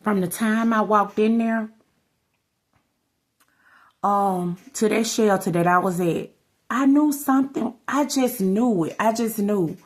From the time I walked in there, to that shelter that I was at, I knew something. I just knew it. I just knew.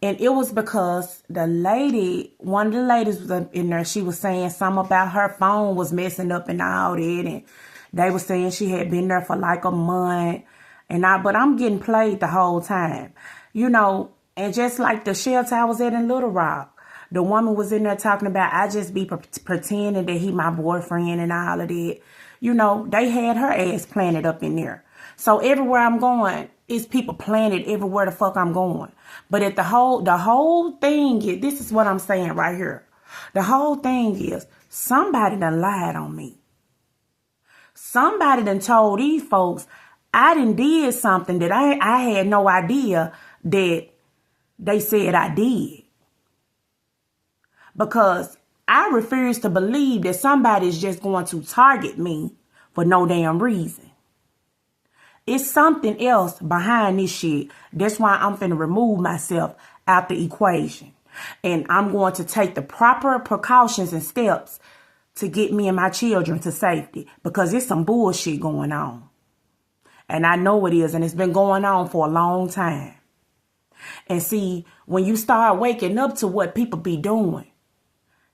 And it was because one of the ladies was up in there. She was saying something about her phone was messing up and all that. And they were saying she had been there for like a month. But I'm getting played the whole time. And just like the shelter I was at in Little Rock, the woman was in there talking about, I just be pretending that he my boyfriend and all of that. They had her ass planted up in there. So everywhere I'm going, it's people planted everywhere the fuck I'm going. But the whole thing is, this is what I'm saying right here. The whole thing is, somebody done lied on me. Somebody done told these folks I done did something that I had no idea that they said I did. Because I refuse to believe that somebody's just going to target me for no damn reason. It's something else behind this shit. That's why I'm finna remove myself out the equation. And I'm going to take the proper precautions and steps to get me and my children to safety. Because it's some bullshit going on. And I know it is. And it's been going on for a long time. And see, when you start waking up to what people be doing,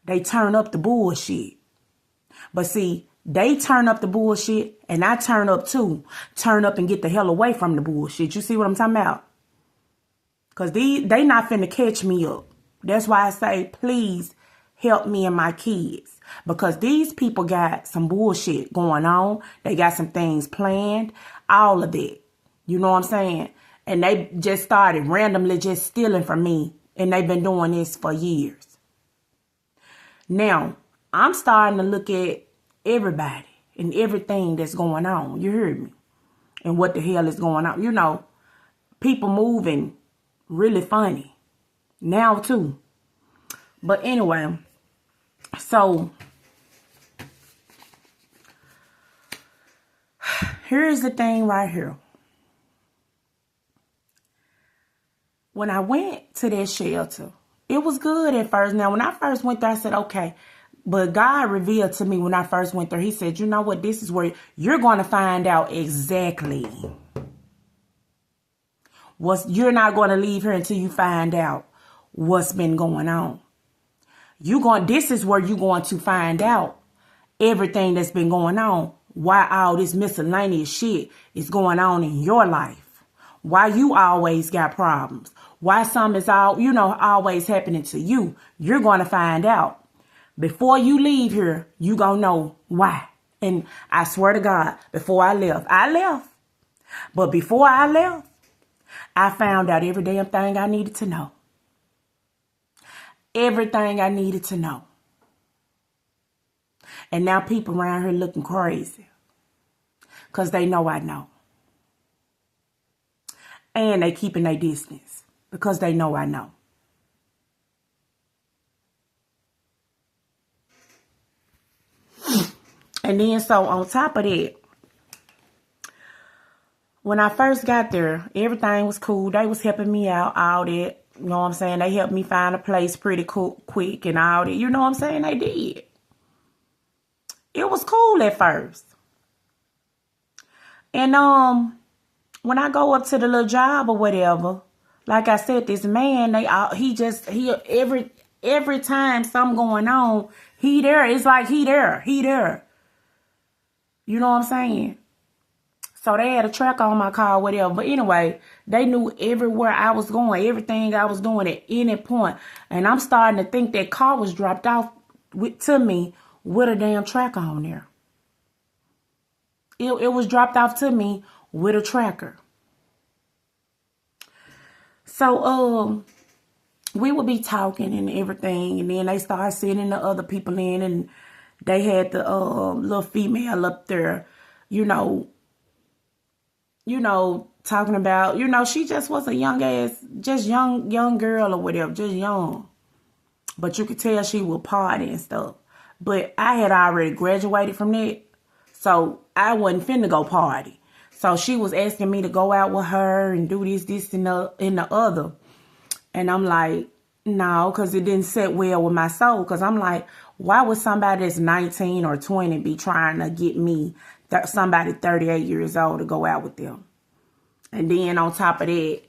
they turn up the bullshit. But see, they turn up the bullshit and I turn up too. Turn up and get the hell away from the bullshit. You see what I'm talking about? Because they not finna catch me up. That's why I say, please help me and my kids. Because these people got some bullshit going on. They got some things planned. All of that. You know what I'm saying? And they just started randomly just stealing from me. And they've been doing this for years. Now, I'm starting to look at everybody and everything that's going on. You heard me? And what the hell is going on? People moving really funny. Now, too. But anyway, so here's the thing right here. When I went to that shelter, it was good at first. Now, when I first went there, I said, okay. But God revealed to me when I first went there, he said, you know what? This is where you're going to find out exactly you're not going to leave here until you find out what's been going on. This is where you're going to find out everything that's been going on. Why all this miscellaneous shit is going on in your life. Why you always got problems. Why something is always happening to you. You're going to find out. Before you leave here, you going to know why. And I swear to God, before I left. But before I left, I found out every damn thing I needed to know. Everything I needed to know. And now people around here looking crazy. Because they know I know. And they keeping their distance. Because they know I know. And then so on top of that, when I first got there, everything was cool. They was helping me out, all that. You know what I'm saying? They helped me find a place pretty quick and all that. You know what I'm saying? They did. It was cool at first. And when I go up to the little job or whatever, like I said, this man, every time something going on, he there. It's like he there. You know what I'm saying? So they had a tracker on my car, whatever. But anyway, they knew everywhere I was going, everything I was doing at any point. And I'm starting to think that car was dropped off to me with a damn tracker on there. It was dropped off to me with a tracker. So, we would be talking and everything. And then they started sending the other people in. And they had the little female up there, talking about, she just was a young girl or whatever, just young. But you could tell she would party and stuff. But I had already graduated from that. So I wasn't finna go party. So she was asking me to go out with her and do this, and the other. And I'm like, no, because it didn't sit well with my soul. Because I'm like, Why would somebody that's 19 or 20 be trying to get me, somebody 38 years old, to go out with them? And then on top of that,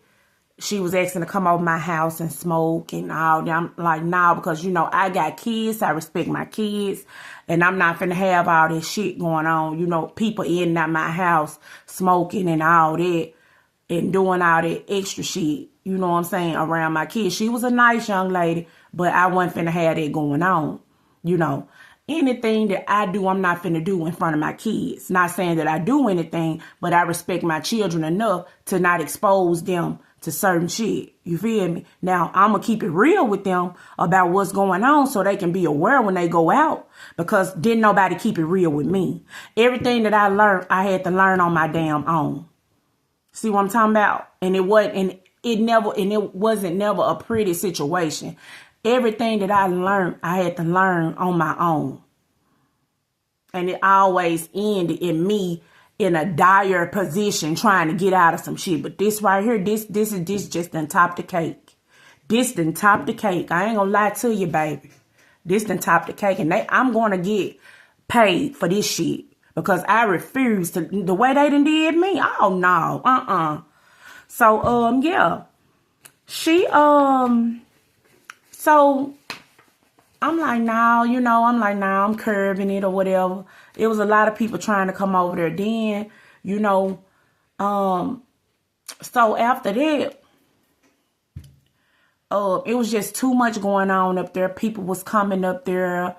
she was asking to come over my house and smoke and all that. I'm like, nah, because, you know, I got kids. I respect my kids. And I'm not finna have all this shit going on. You know, people in and out my house smoking and all that and doing all that extra shit, you know what I'm saying, around my kids. She was a nice young lady, but I wasn't finna have that going on, you know. Anything that I do, I'm not finna do in front of my kids. Not saying that I do anything, but I respect my children enough to not expose them to certain shit. You feel me? Now, I'm going to keep it real with them about what's going on so they can be aware when they go out, because didn't nobody keep it real with me. Everything that I learned, I had to learn on my damn own. See what I'm talking about? And it wasn't never a pretty situation. Everything that I learned, I had to learn on my own. And it always ended in me in a dire position trying to get out of some shit. But this right here, this just done top the cake. This done top the cake. I ain't gonna lie to you, baby. This done top the cake. And I'm gonna get paid for this shit. Because I refuse to, the way they done did me. Oh, no. So, yeah. So I'm like, no, you know, I'm curving it or whatever. It was a lot of people trying to come over there then, you know. So after that, it was just too much going on up there. People was coming up there,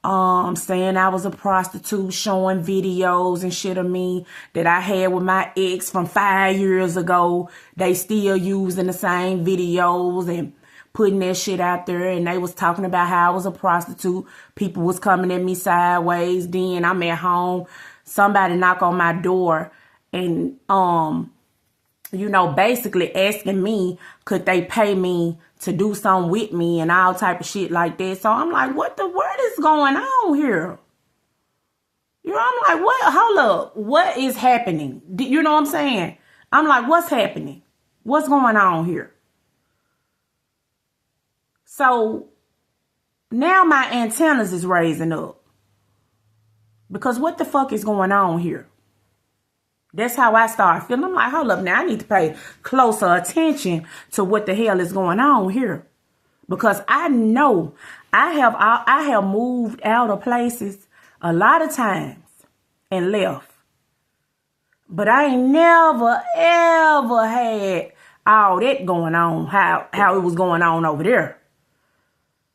saying I was a prostitute, showing videos and shit of me that I had with my ex from 5 years ago. They still using the same videos and putting that shit out there, and they was talking about how I was a prostitute. People was coming at me sideways. Then I'm at home. Somebody knock on my door and, you know, basically asking me, could they pay me to do something with me and all type of shit like that. So I'm like, what is going on here? You know, I'm like, what? Hold up. What is happening? You know what I'm saying? I'm like, what's happening? What's going on here? So now my antennas is raising up. Because what the fuck is going on here? That's how I started feeling. I'm like, hold up now, I need to pay closer attention to what the hell is going on here. Because I know I have moved out of places a lot of times and left. But I ain't never, ever had all that going on, how it was going on over there.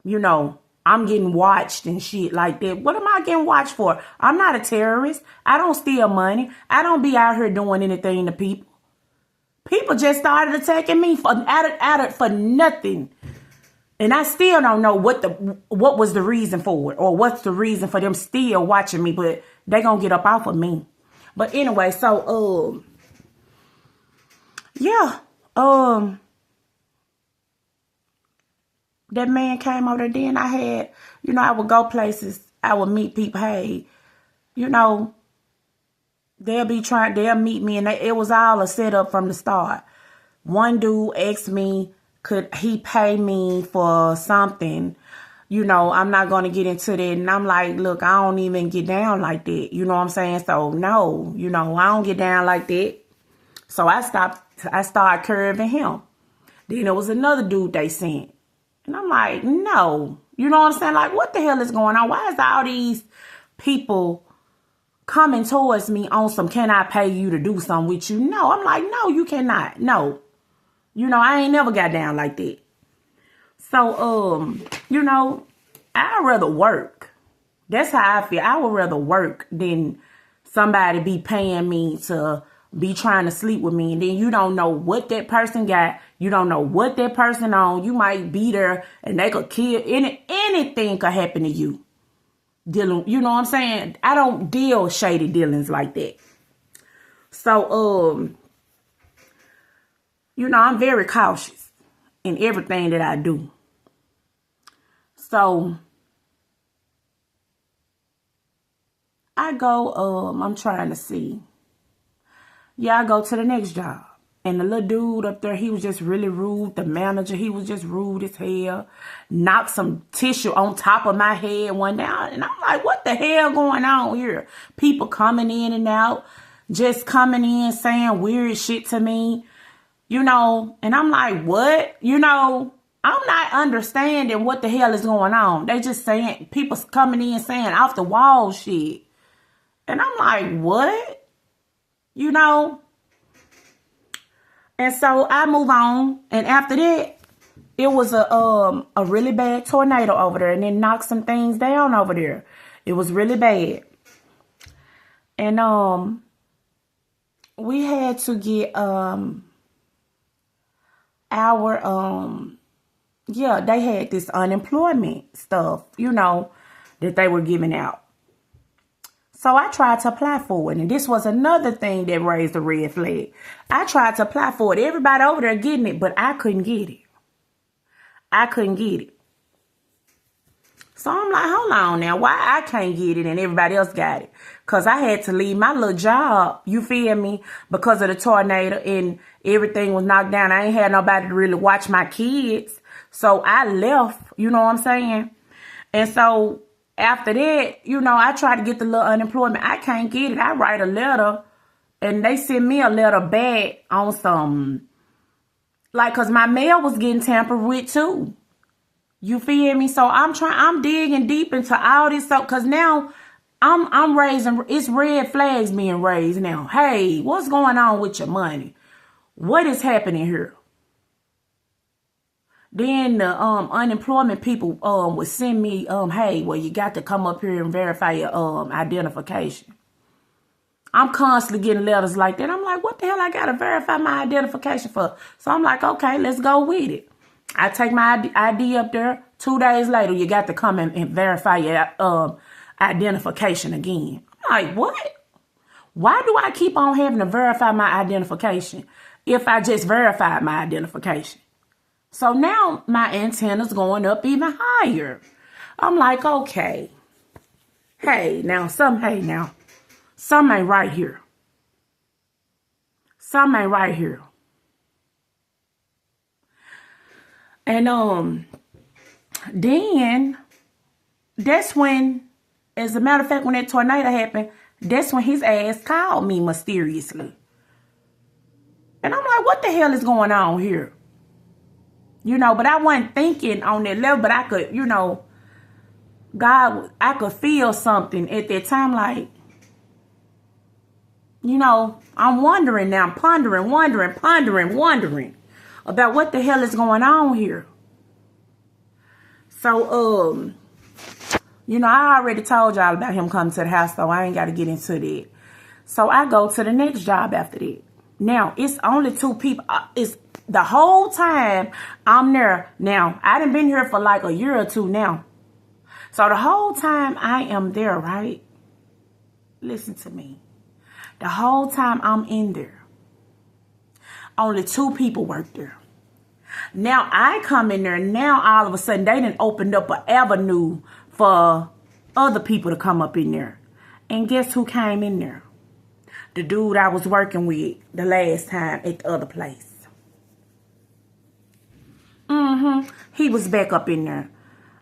You know, I'm getting watched and shit like that. What am I getting watched for? I'm not a terrorist. I don't steal money. I don't be out here doing anything to people. People just started attacking me for nothing. And I still don't know what was the reason for it, or what's the reason for them still watching me, but they gonna get up off of me. But anyway, so yeah, that man came over there. Then I had, you know, I would go places. I would meet people. Hey, you know, they'll meet me. And it was all a setup from the start. One dude asked me, could he pay me for something? You know, I'm not going to get into that. And I'm like, look, I don't even get down like that. You know what I'm saying? So, no, you know, I don't get down like that. So I started curving him. Then there was another dude they sent. And I'm like, no. You know what I'm saying? Like, what the hell is going on? Why is all these people coming towards me on some, can I pay you to do something with you? No. I'm like, no, you cannot. No. You know, I ain't never got down like that. So, you know, I'd rather work. That's how I feel. I would rather work than somebody be paying me to be trying to sleep with me. And then you don't know what that person got. You don't know what that person on. You might be there and they could kill. Anything could happen to you. You know what I'm saying? I don't deal shady dealings like that. So, you know, I'm very cautious in everything that I do. So I go, I'm trying to see. Yeah, I go to the next job. And the little dude up there, he was just really rude. The manager, he was just rude as hell. Knocked some tissue on top of my head one day. And I'm like, what the hell going on here? People coming in and out, just coming in saying weird shit to me, you know. And I'm like, what? You know, I'm not understanding what the hell is going on. They just saying, people coming in saying off the wall shit. And I'm like, what? You know? And so I move on, and after that, it was a really bad tornado over there, and it knocked some things down over there. It was really bad, and we had to get they had this unemployment stuff, you know, that they were giving out. So I tried to apply for it, and this was another thing that raised a red flag. I tried to apply for it. Everybody over there getting it, but I couldn't get it. I couldn't get it. So I'm like, hold on now. Why I can't get it and everybody else got it? Because I had to leave my little job, you feel me, because of the tornado and everything was knocked down. I ain't had nobody to really watch my kids. So I left, you know what I'm saying? And so after that, you know, I tried to get the little unemployment. I can't get it. I write a letter, and they send me a letter back on some, like, because my mail was getting tampered with too. You feel me? So I'm digging deep into all this stuff, because now I'm raising, it's red flags being raised now. Hey, what's going on with your money? What is happening here? Then the unemployment people would send me, hey, well, you got to come up here and verify your identification. I'm constantly getting letters like that. I'm like, what the hell I got to verify my identification for? So I'm like, okay, let's go with it. I take my ID up there. 2 days later, you got to come and verify your identification again. I'm like, what? Why do I keep on having to verify my identification if I just verified my identification? So now my antenna's going up even higher. I'm like, okay. Hey, now, something ain't right here. Something ain't right here. And then that's when, as a matter of fact, when that tornado happened, that's when his ass called me mysteriously. And I'm like, what the hell is going on here? You know, but I wasn't thinking on that level, but I could, you know, I could feel something at that time, like, you know, I'm wondering now, pondering about what the hell is going on here. So, you know, I already told y'all about him coming to the house, so I ain't got to get into that. So I go to the next job after that. Now, it's only 2 people. It's the whole time I'm there. Now, I done been here for like a year or 2 now. So the whole time I am there, right? Listen to me. The whole time I'm in there, only 2 people work there. Now I come in there. Now all of a sudden they done opened up an avenue for other people to come up in there. And guess who came in there? The dude I was working with the last time at the other place. He was back up in there.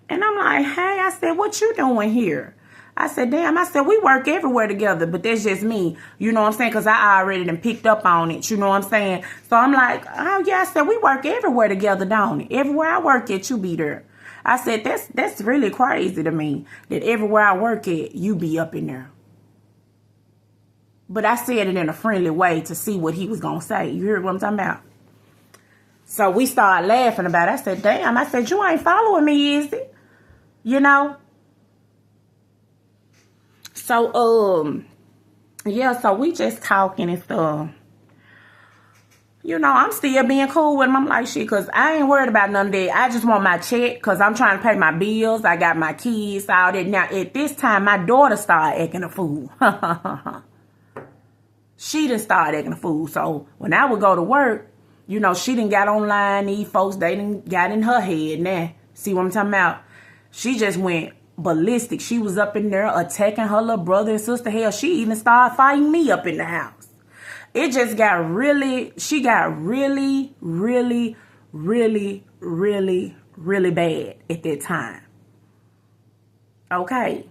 And I'm like, hey, I said, what you doing here? I said, damn, I said, we work everywhere together, but that's just me. You know what I'm saying? Because I already done picked up on it. You know what I'm saying? So I'm like, oh, yeah, I said, we work everywhere together, don't it? Everywhere I work at, you be there. I said, that's really crazy to me that everywhere I work at, you be up in there. But I said it in a friendly way to see what he was going to say. You heard what I'm talking about? So we started laughing about it. I said, damn, I said, you ain't following me, is it? You know? So, yeah, so we just talking and stuff. You know, I'm still being cool with him. I'm like, shit, because I ain't worried about none of that. I just want my check because I'm trying to pay my bills. I got my kids, all that. Now, at this time, my daughter started acting a fool. She done started acting a fool. So, when I would go to work, you know, she done got online. These folks, they done got in her head now. See what I'm talking about? She just went ballistic. She was up in there attacking her little brother and sister. Hell, she even started fighting me up in the house. It just got really, she got really, really, really, really, really bad at that time. Okay.